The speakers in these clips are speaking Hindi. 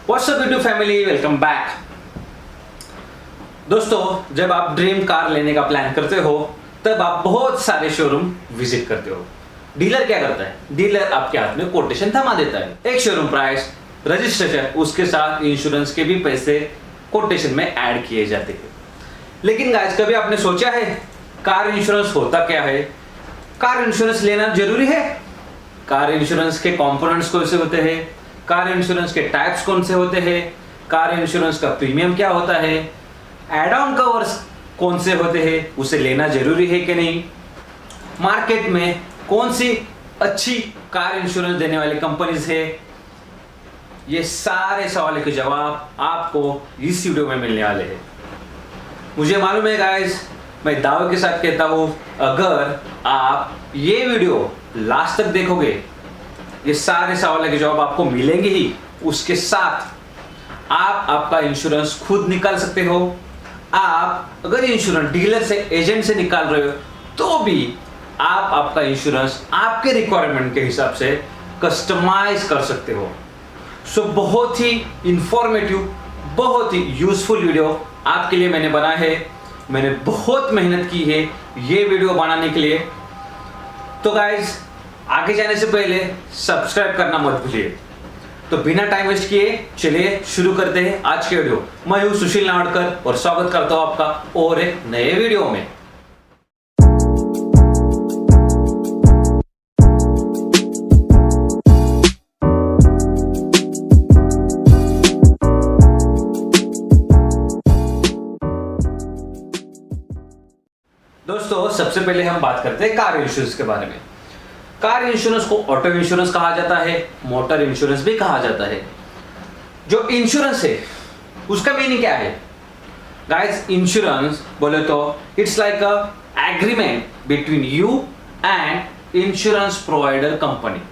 What's up YouTube family, welcome back. दोस्तों, जब आप ड्रीम कार लेने का प्लान करते हो तब आप बहुत सारे शोरूम विजिट करते हो। डीलर क्या करता है? डीलर आपके हाथ में कोटेशन थमा देता है। एक शोरूम प्राइस, रजिस्ट्रेशन, उसके साथ इंश्योरेंस के भी पैसे कोटेशन में ऐड किए जाते हैं। लेकिन गाइस, कभी आपने सोचा है कार इंश्योरेंस होता क्या है? कार इंश्योरेंस लेना जरूरी है? कार इंश्योरेंस के कंपोनेंट्स कौन से होते हैं? कार इंश्योरेंस के टाइप्स कौन से होते हैं? कार इंश्योरेंस का प्रीमियम क्या होता है? एड ऑन कवर्स कौन से होते हैं? उसे लेना जरूरी है कि नहीं? मार्केट में कौन सी अच्छी कार इंश्योरेंस देने वाली कंपनीज है? ये सारे सवालों के जवाब आपको इस वीडियो में मिलने वाले हैं। मुझे मालूम है गाइस, मैं दावे के साथ कहता हूं, अगर आप ये वीडियो लास्ट तक देखोगे ये सारे सवालों के जवाब आपको मिलेंगे ही। उसके साथ आप आपका इंश्योरेंस खुद निकाल सकते हो। आप अगर इंश्योरेंस डीलर से, एजेंट से निकाल रहे हो तो भी आप आपका इंश्योरेंस आपके रिक्वायरमेंट के हिसाब से कस्टमाइज कर सकते हो। सो बहुत ही इंफॉर्मेटिव, बहुत ही यूजफुल वीडियो आपके लिए मैंने बनाया है। मैंने बहुत मेहनत की है ये वीडियो बनाने के लिए। तो गाइज, आगे जाने से पहले सब्सक्राइब करना मत भूलिए। तो बिना टाइम वेस्ट किए चलिए शुरू करते हैं आज के वीडियो। मैं हूं सुशील नावड़कर और स्वागत करता हूं आपका और एक नए वीडियो में। दोस्तों, सबसे पहले हम बात करते हैं कार इंश्योरेंस के बारे में। कार इंश्योरेंस को ऑटो इंश्योरेंस कहा जाता है, मोटर इंश्योरेंस भी कहा जाता है। जो इंश्योरेंस है उसका मीनिंग क्या है? गाइस, इंश्योरेंस बोले तो it's like a agreement between you and insurance provider company.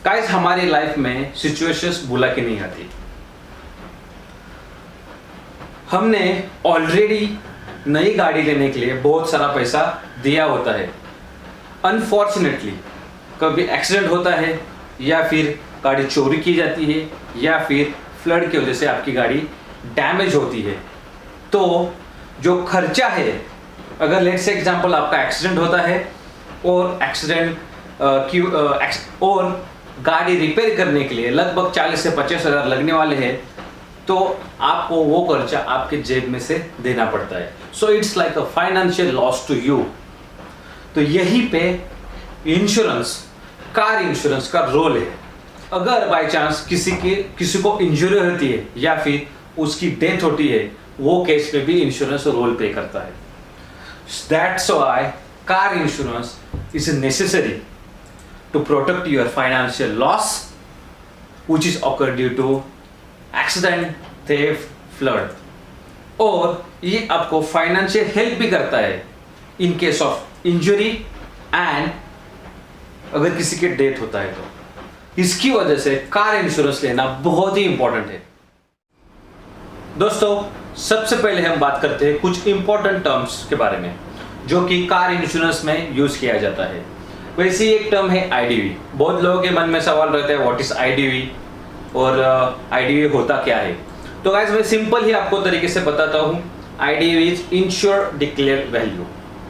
Guys, हमारी लाइफ में सिचुएशंस बुला के नहीं आती। हमने ऑलरेडी नई गाड़ी लेने के लिए बहुत सारा पैसा दिया होता है। अनफॉर्चुनेटली कभी एक्सीडेंट होता है, या फिर गाड़ी चोरी की जाती है, या फिर फ्लड की वजह से आपकी गाड़ी डैमेज होती है। तो जो खर्चा है, अगर लेट्स से एग्जांपल आपका एक्सीडेंट होता है और और गाड़ी रिपेयर करने के लिए लगभग 40 से 50 हज़ार लगने वाले हैं, तो आपको वो खर्चा आपके जेब में से देना पड़ता है। So it's like a financial loss to you. तो यहीं पे इंश्योरेंस, कार इंश्योरेंस का रोल है। अगर बाय चांस किसी को इंजरी होती है या फिर उसकी डेथ होती है, वो केस में भी इंश्योरेंस रोल प्ले करता है। That's why car insurance is necessary to protect your financial loss which is occur due to accident, theft, flood. और ये आपको फाइनेंशियल हेल्प भी करता है in case of injury and अगर किसी के डेथ होता है तो। इसकी वजह से कार इंश्योरेंस लेना बहुत ही इंपॉर्टेंट है। दोस्तों, सबसे पहले हम बात करते हैं कुछ इंपॉर्टेंट टर्म्स के बारे में जो कि कार इंश्योरेंस में यूज किया जाता है। वैसे एक टर्म है आईडीवी। बहुत लोगों के मन में सवाल रहता है व्हाट इज आईडीवी और आईडीवी होता क्या है। तो गाइस, मैं सिंपल ही आपको तरीके से बताता हूँ। IDV is ensure declare value,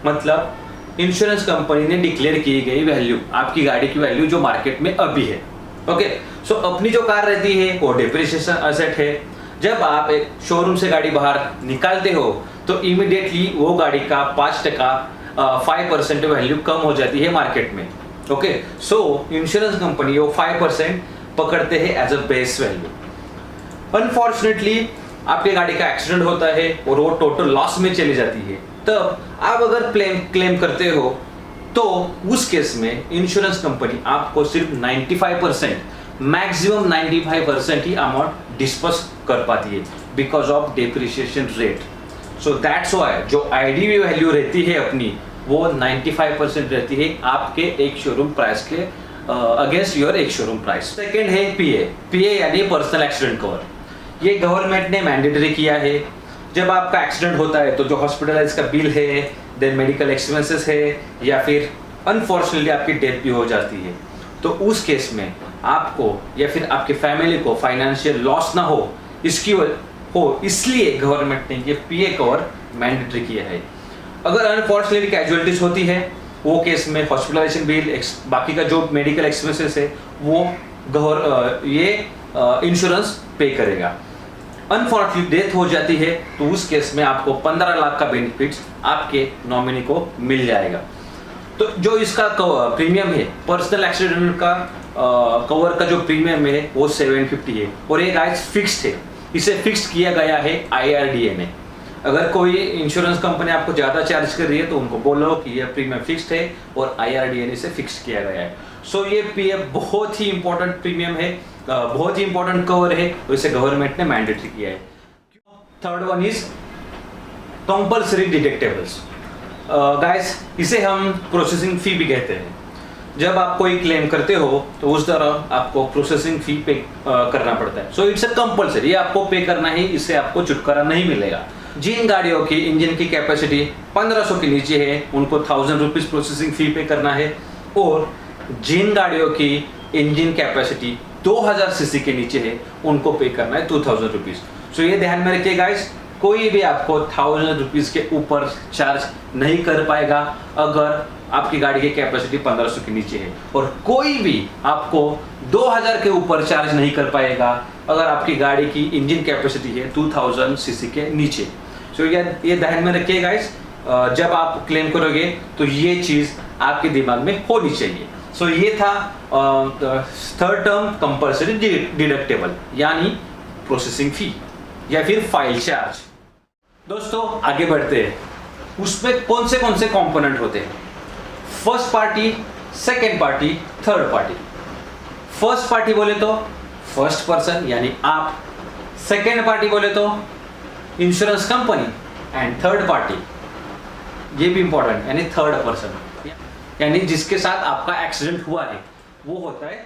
मतलब इंश्योरेंस कंपनी ने डिक्लेयर की गई वैल्यू, आपकी गाड़ी की वैल्यू जो मार्केट में अभी है। ओके, सो अपनी जो कार रहती है वो डिप्रिसिएशन एसेट है। जब आप एक शोरूम से गाड़ी बाहर निकालते हो तो इमीडिएटली वो गाड़ी का 5% वैल्यू कम हो जाती है मार्केट में। ओके, सो इंश्योरेंस कंपनी वो 5% पकड़ते हैं as a base value. Unfortunately आपके गाड़ी का एक्सीडेंट होता है और वो टोटल लॉस में चली जाती है, तब आप अगर क्लेम करते हो तो उस केस में इंश्योरेंस कंपनी आपको सिर्फ 95%, मैक्सिमम 95% ही अमाउंट डिस्पर्स कर पाती है because of depreciation rate. So that's why जो आईडीवी वैल्यू रहती है अपनी, वो 95% रहती है आपके एक शोरूम प्राइस के अगेंस्ट योर एक शोरूम प्राइस। सेकेंड है पीए यानी पर्सनल एक्सीडेंट कवर। ये गवर्नमेंट ने मैंडेटरी किया है। जब आपका एक्सीडेंट होता है तो जो हॉस्पिटलाइज का बिल है, देन मेडिकल एक्सपेंसेस है, या फिर अनफॉर्चुनेटली आपकी डेथ भी हो जाती है, तो उस केस में आपको या फिर आपके फैमिली को फाइनेंशियल लॉस ना हो इसलिए गवर्नमेंट ने ये पीए कवर मैंडेटरी किया है। अगर अनफॉर्चुनेटली कैजुअलिटीज होती है, वो केस में हॉस्पिटलाइजेशन बिल, बाकी का जो मेडिकल एक्सपेंसेस है वो ये इंश्योरेंस पे करेगा। अनफॉर्चुनेटली डेथ हो जाती है तो उस केस में आपको 15 लाख का बेनिफिट्स आपके नॉमिनी को मिल जाएगा। तो जो इसका प्रीमियम है, पर्सनल एक्सीडेंट का कवर का जो प्रीमियम है वो 750 है और ये गाइस फिक्स्ड है। इसे फिक्स किया गया है IRDA ने। अगर कोई इंश्योरेंस कंपनी आपको ज़्यादा चार्ज कर रही है तो उनको बोलो कि यह प्रीमियम फिक्स्ड है और IRDA ने इसे फिक्स किया गया है। सो ये पीएफ बहुत ही इंपॉर्टेंट प्रीमियम है, बहुत ही इंपॉर्टेंट कवर है और इसे गवर्नमेंट ने मैंडेटरी किया है। Third one is compulsory deductibles. Guys, इसे हम प्रोसेसिंग फी भी कहते हैं। जब आप कोई क्लेम करते हो तो उस दौरान आपको प्रोसेसिंग फी पे करना पड़ता है। सो इट्स अ कंपल्सरी, आपको पे करना ही, इससे आपको छुटकारा नहीं मिलेगा। जिन गाड़ियों की इंजन की कैपेसिटी 1500 के नीचे है उनको 1000 रुपीज प्रोसेसिंग फी पे करना है और जिन गाड़ियों की इंजन कैपेसिटी 2000 सीसी के नीचे है उनको पे करना है 2000 रुपीज। सो ये ध्यान में रखिए गाइस, कोई भी आपको 1000 रुपीज के ऊपर चार्ज नहीं कर पाएगा अगर आपकी गाड़ी की कैपेसिटी 1500 के नीचे है, और कोई भी आपको 2000 के ऊपर चार्ज नहीं कर पाएगा अगर आपकी गाड़ी की इंजन कैपेसिटी है 2000 सीसी के नीचे। सो ये ध्यान में रखिए गाइस, जब आप क्लेम करोगे तो ये चीज आपके दिमाग में होनी चाहिए। सो ये था थर्ड टर्म कंपल्सरी डिडक्टेबल यानी प्रोसेसिंग फी या फिर फाइल चार्ज। दोस्तों आगे बढ़ते हैं, उसमें कौन से कंपोनेंट होते हैं? First party, second party, third party. First party बोले तो फर्स्ट पर्सन यानी आप, सेकेंड पार्टी बोले तो insurance company, and third party ये भी इंपॉर्टेंट यानी थर्ड पर्सन यानी जिसके साथ आपका एक्सीडेंट हुआ है वो होता है